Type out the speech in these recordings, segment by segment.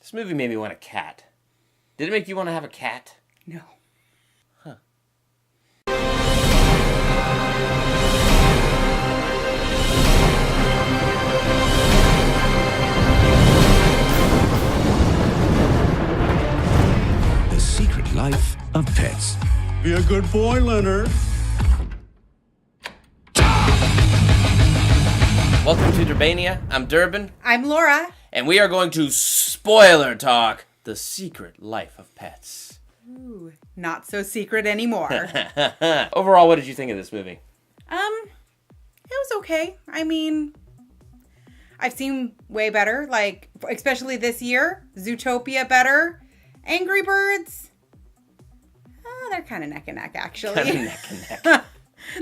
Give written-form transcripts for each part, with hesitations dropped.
This movie made me want a cat. Did it make you want to have a cat? No. Huh. The Secret Life of Pets. Be a good boy, Leonard. Welcome to Durbania. I'm Durbin. I'm Laura. And we are going to spoiler talk The Secret Life of Pets. Ooh, not so secret anymore. Overall, what did you think of this movie? It was okay. I mean, I've seen way better, like, especially this year. Zootopia better. Angry Birds, they're kind of neck and neck, actually. Kind of neck and neck.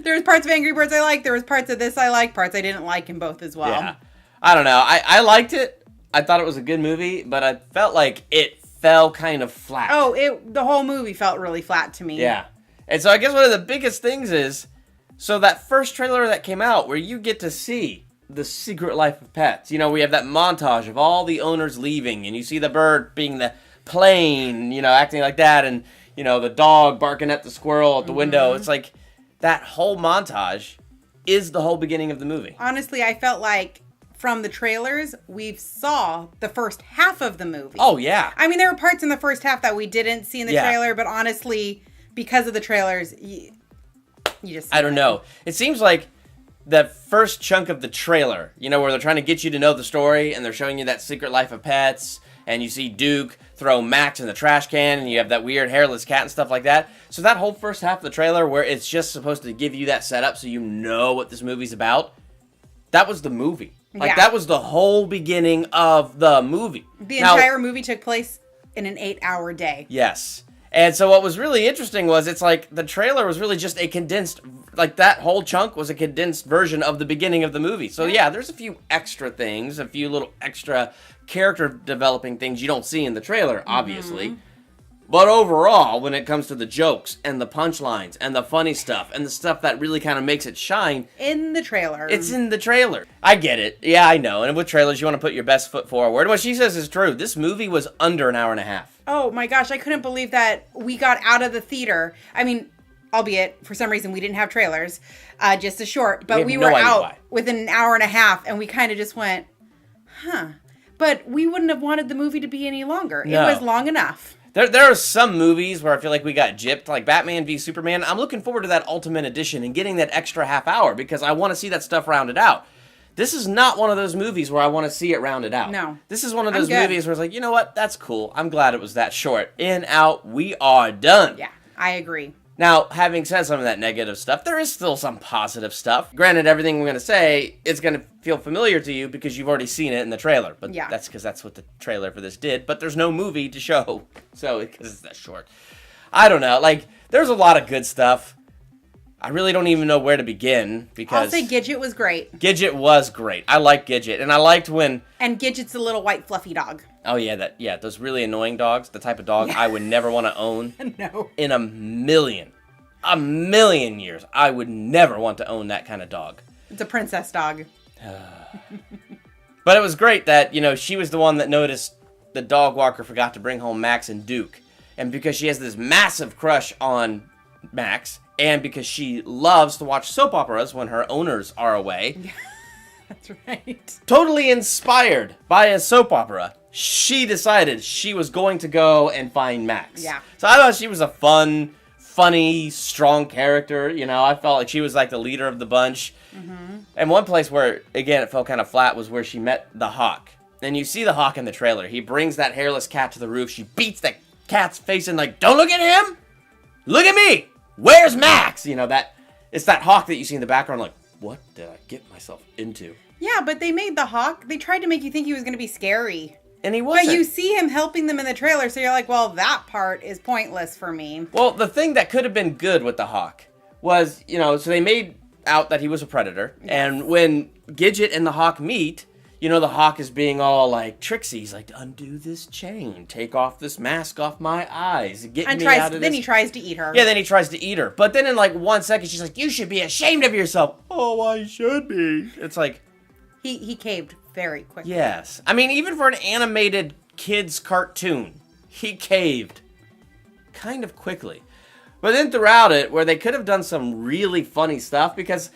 There was parts of Angry Birds I liked. There was parts of this I liked. Parts I didn't like in both as well. Yeah. I don't know. I liked it. I thought it was a good movie, but I felt like it fell kind of flat. Oh, the whole movie felt really flat to me. Yeah. And so I guess one of the biggest things is, so that first trailer that came out where you get to see the secret life of pets. You know, we have that montage of all the owners leaving, and you see the bird being the plane, you know, acting like that, and, you know, the dog barking at the squirrel at the window. It's like that whole montage is the whole beginning of the movie. Honestly, I felt like from the trailers, we saw the first half of the movie. Oh, yeah. I mean, there were parts in the first half that we didn't see in the trailer, but honestly, because of the trailers, you just... I don't know. It seems like the first chunk of the trailer, you know, where they're trying to get you to know the story, and they're showing you that secret life of pets, and you see Duke throw Max in the trash can, and you have that weird hairless cat and stuff like that. So that whole first half of the trailer, where it's just supposed to give you that setup so you know what this movie's about, that was the movie. Like, that was the whole beginning of the movie. The entire movie took place in an 8-hour day. Yes. And so what was really interesting was it's like the trailer was really just a condensed, like that whole chunk was a condensed version of the beginning of the movie. So yeah, there's a few extra things, a few little extra character developing things you don't see in the trailer, obviously. But overall, when it comes to the jokes and the punchlines and the funny stuff and the stuff that really kind of makes it shine. In the trailer. It's in the trailer. I get it. Yeah, I know. And with trailers, you want to put your best foot forward. And what she says is true. This movie was under an hour and a half. Oh my gosh, I couldn't believe that we got out of the theater. I mean, albeit, for some reason, we didn't have trailers, just a short. But we were out within an hour and a half, and we kind of just went, huh. But we wouldn't have wanted the movie to be any longer. No. It was long enough. There are some movies where I feel like we got gypped, like Batman v Superman. I'm looking forward to that Ultimate Edition and getting that extra half hour because I want to see that stuff rounded out. This is not one of those movies where I want to see it rounded out. No. This is one of those movies where it's like, you know what? That's cool. I'm glad it was that short. In, out, we are done. Yeah, I agree. Now, having said some of that negative stuff, there is still some positive stuff. Granted, everything we're going to say is going to feel familiar to you because you've already seen it in the trailer. But that's because that's what the trailer for this did. But there's no movie to show, so because it's that short. I don't know. Like, there's a lot of good stuff. I really don't even know where to begin because... I'll say Gidget was great. Gidget was great. I like Gidget. And I liked when... And Gidget's a little white fluffy dog. Oh, yeah, those really annoying dogs, the type of dog I would never want to own. No. In a million years, I would never want to own that kind of dog. It's a princess dog. But it was great that, you know, she was the one that noticed the dog walker forgot to bring home Max and Duke. And because she has this massive crush on Max, and because she loves to watch soap operas when her owners are away. That's right. Totally inspired by a soap opera, she decided she was going to go and find Max. Yeah. So I thought she was a funny, strong character. You know, I felt like she was like the leader of the bunch. And one place where, again, it felt kind of flat was where she met the Hawk. And you see the Hawk in the trailer. He brings that hairless cat to the roof. She beats that cat's face and like, don't look at him! Look at me! Where's Max? You know, it's that Hawk that you see in the background like, what did I get myself into? Yeah, but they made the Hawk, they tried to make you think he was going to be scary. And he wasn't. But you see him helping them in the trailer, so you're like, well, that part is pointless for me. Well, the thing that could have been good with the Hawk was, you know, so they made out that he was a predator. Yes. And when Gidget and the Hawk meet, you know, the Hawk is being all like tricksy. He's like, undo this chain, take off this mask off my eyes, get me out of this. Then he tries to eat her. Yeah, then he tries to eat her. But then in like 1 second, she's like, you should be ashamed of yourself. Oh, I should be. It's like... He caved very quickly. Yes. I mean, even for an animated kid's cartoon. He caved kind of quickly. But then throughout it, where they could have done some really funny stuff, because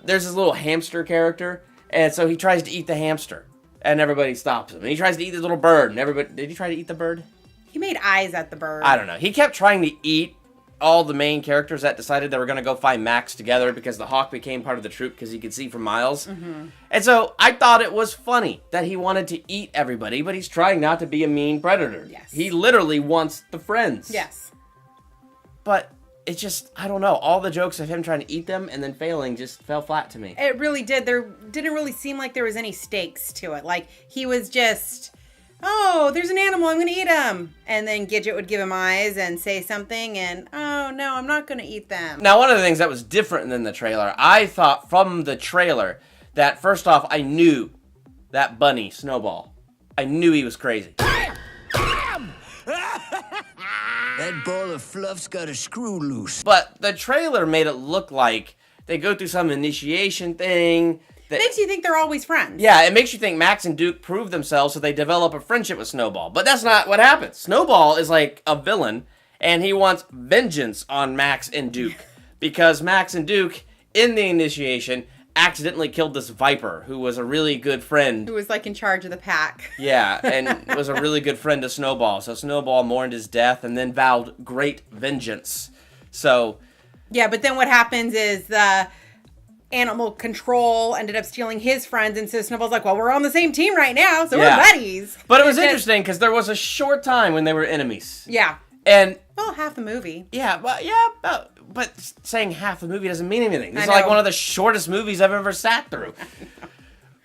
there's this little hamster character, and so he tries to eat the hamster, and everybody stops him. And he tries to eat the little bird, and everybody... Did he try to eat the bird? He made eyes at the bird. I don't know. He kept trying to eat all the main characters that decided they were going to go find Max together, because the hawk became part of the troop because he could see for miles. Mm-hmm. And so I thought it was funny that he wanted to eat everybody, but he's trying not to be a mean predator. Yes. He literally wants the friends. Yes. But it just, I don't know. All the jokes of him trying to eat them and then failing just fell flat to me. It really did. There didn't really seem like there was any stakes to it. Like, he was just, oh, there's an animal, I'm going to eat him. And then Gidget would give him eyes and say something, and, oh, no, I'm not going to eat them. Now, one of the things that was different than the trailer, I thought from the trailer that, first off, I knew that bunny, Snowball. I knew he was crazy. That ball of fluff's got a screw loose. But the trailer made it look like they go through some initiation thing. It makes you think they're always friends. Yeah, it makes you think Max and Duke prove themselves, so they develop a friendship with Snowball. But that's not what happens. Snowball is like a villain, and he wants vengeance on Max and Duke. Because Max and Duke, in the initiation, accidentally killed this Viper, who was a really good friend. Who was like in charge of the pack. Yeah, and was a really good friend to Snowball. So Snowball mourned his death and then vowed great vengeance. So... Yeah, but then what happens is the animal control ended up stealing his friends, and so Snowball's like, well, we're on the same team right now, so we're buddies. But it was interesting, because there was a short time when they were enemies. Yeah. And... Well, half the movie. Yeah, but saying half the movie doesn't mean anything. This is like one of the shortest movies I've ever sat through.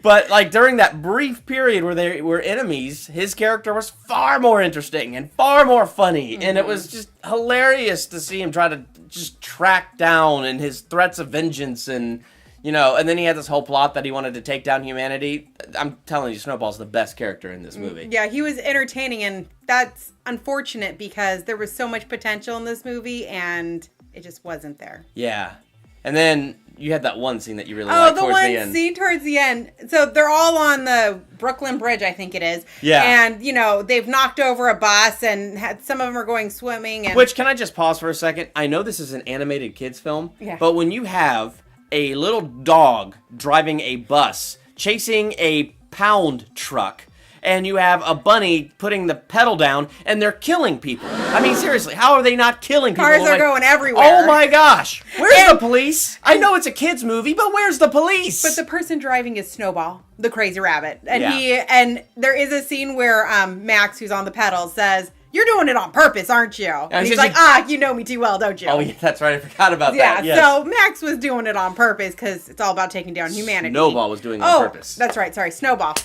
But like during that brief period where they were enemies, his character was far more interesting and far more funny. Mm-hmm. And it was just hilarious to see him try to just track down and his threats of vengeance and, you know, and then he had this whole plot that he wanted to take down humanity. I'm telling you, Snowball's the best character in this movie. Yeah, he was entertaining, and that's unfortunate because there was so much potential in this movie and it just wasn't there. Yeah. And then you had that one scene that you really liked towards the end. Oh, the one scene towards the end. So they're all on the Brooklyn Bridge, I think it is. Yeah. And, you know, they've knocked over a bus and some of them are going swimming. And... Which, can I just pause for a second? I know this is an animated kids film, but when you have a little dog driving a bus, chasing a pound truck, and you have a bunny putting the pedal down, and they're killing people. I mean, seriously, how are they not killing people? Cars are going everywhere. Oh my gosh. Where's the police? I know it's a kid's movie, but where's the police? But the person driving is Snowball, the crazy rabbit. And there is a scene where Max, who's on the pedal, says, "You're doing it on purpose, aren't you?" And he's like, you know me too well, don't you? Oh, yeah, that's right. I forgot about that. Yeah, so Max was doing it on purpose because it's all about taking down humanity. Snowball was doing it on purpose. That's right. Sorry, Snowball.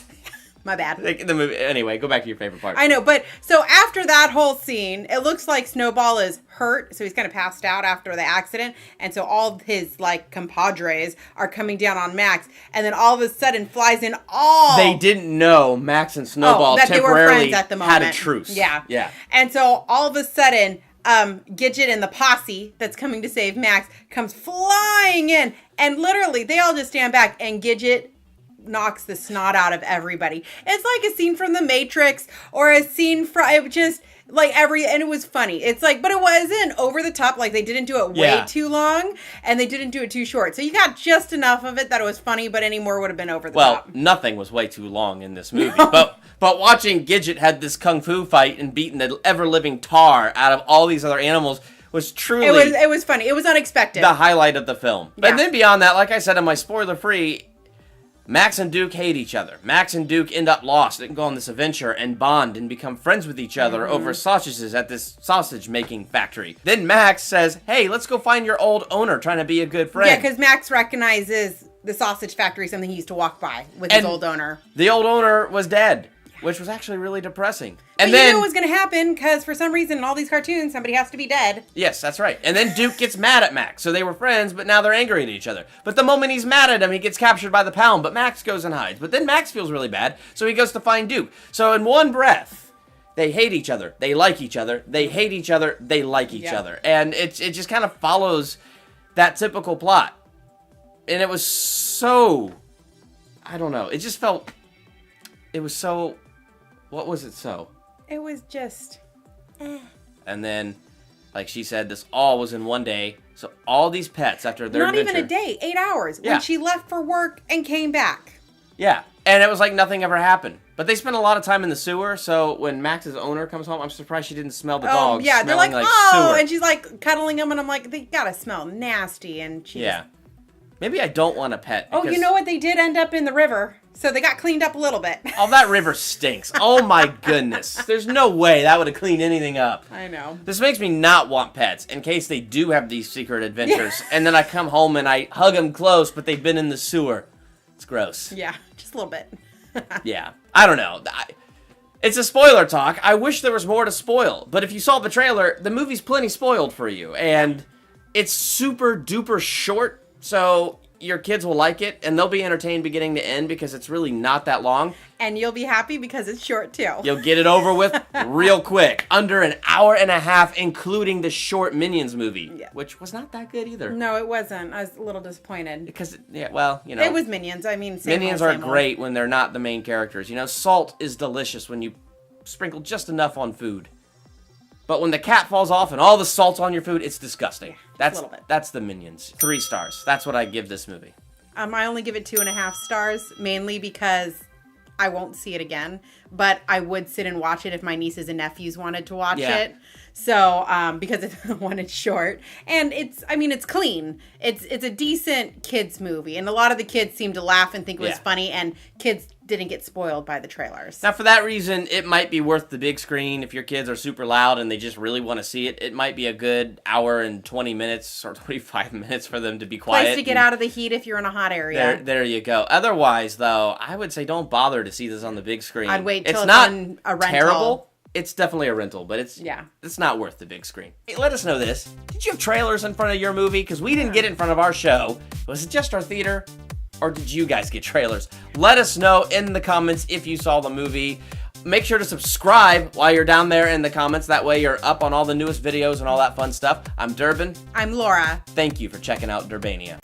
My bad. The movie. Anyway, go back to your favorite part. I know, but so after that whole scene, it looks like Snowball is hurt, so he's kind of passed out after the accident, and so all his, like, compadres are coming down on Max, and then all of a sudden flies in all... They didn't know Max and Snowball that temporarily they were friends at the moment. had a truce. Yeah. Yeah. And so all of a sudden... Gidget and the posse that's coming to save Max comes flying in, and literally they all just stand back, and Gidget knocks the snot out of everybody. It's like a scene from The Matrix or a scene from, it just like and it was funny. It's like, but it wasn't over the top. Like they didn't do it way too long and they didn't do it too short. So you got just enough of it that it was funny, but any more would have been over the top. Well, nothing was way too long in this movie, but watching Gidget had this kung fu fight and beating the ever-living tar out of all these other animals was truly... It was funny. It was unexpected. The highlight of the film. Yeah. But then beyond that, like I said in my spoiler-free, Max and Duke hate each other. Max and Duke end up lost and go on this adventure and bond and become friends with each other over sausages at this sausage-making factory. Then Max says, hey, let's go find your old owner trying to be a good friend. Yeah, because Max recognizes the sausage factory, something he used to walk by with his old owner. The old owner was dead, which was actually really depressing. And then you knew it was going to happen because for some reason in all these cartoons, somebody has to be dead. Yes, that's right. And then Duke gets mad at Max. So they were friends, but now they're angry at each other. But the moment he's mad at him, he gets captured by the pound. But Max goes and hides. But then Max feels really bad, so he goes to find Duke. So in one breath, they hate each other. They like each other. They hate each other. They like each other. And it just kind of follows that typical plot. And it was so... I don't know. It just felt... It was so... What was it so? It was just... And then, like she said, this all was in one day. So all these pets, after their Not adventure... even a day, 8 hours. Yeah. When she left for work and came back. Yeah, and it was like nothing ever happened. But they spent a lot of time in the sewer, so when Max's owner comes home, I'm surprised she didn't smell the dogs. Yeah, they're like, sewer. and she's like cuddling them, and I'm like, they gotta smell nasty, and she Yeah. Maybe I don't want a pet. Oh, you know what? They did end up in the river, so they got cleaned up a little bit. Oh, that river stinks. Oh my goodness. There's no way that would have cleaned anything up. I know. This makes me not want pets in case they do have these secret adventures. And then I come home and I hug them close, but they've been in the sewer. It's gross. Yeah, just a little bit. Yeah. I don't know. It's a spoiler talk. I wish there was more to spoil. But if you saw the trailer, the movie's plenty spoiled for you. And it's super duper short. So your kids will like it, and they'll be entertained beginning to end because it's really not that long. And you'll be happy because it's short, too. You'll get it over with real quick. Under an hour and a half, including the short Minions movie, which was not that good either. No, it wasn't. I was a little disappointed. Because, well, you know. It was Minions. I mean, same Minions old, are great when they're not the main characters. You know, salt is delicious when you sprinkle just enough on food. But when the cat falls off and all the salt's on your food, it's disgusting. That's the Minions. 3 stars. That's what I give this movie. I only give it 2.5 stars, mainly because I won't see it again. But I would sit and watch it if my nieces and nephews wanted to watch it. So, because it's short. And it's clean. It's a decent kids movie. And a lot of the kids seem to laugh and think it was funny. And kids didn't get spoiled by the trailers. Now, for that reason, it might be worth the big screen. If your kids are super loud and they just really want to see it, it might be a good hour and 20 minutes or 25 minutes for them to be quiet. Place to get out of the heat if you're in a hot area. There you go. Otherwise, though, I would say don't bother to see this on the big screen. I'd wait till it's it's not on a rental. Terrible. It's definitely a rental, but it's not worth the big screen. Hey, let us know this. Did you have trailers in front of your movie? Because we didn't get it in front of our show. Was it just our theater? Or did you guys get trailers? Let us know in the comments if you saw the movie. Make sure to subscribe while you're down there in the comments. That way you're up on all the newest videos and all that fun stuff. I'm Durbin. I'm Laura. Thank you for checking out Durbania.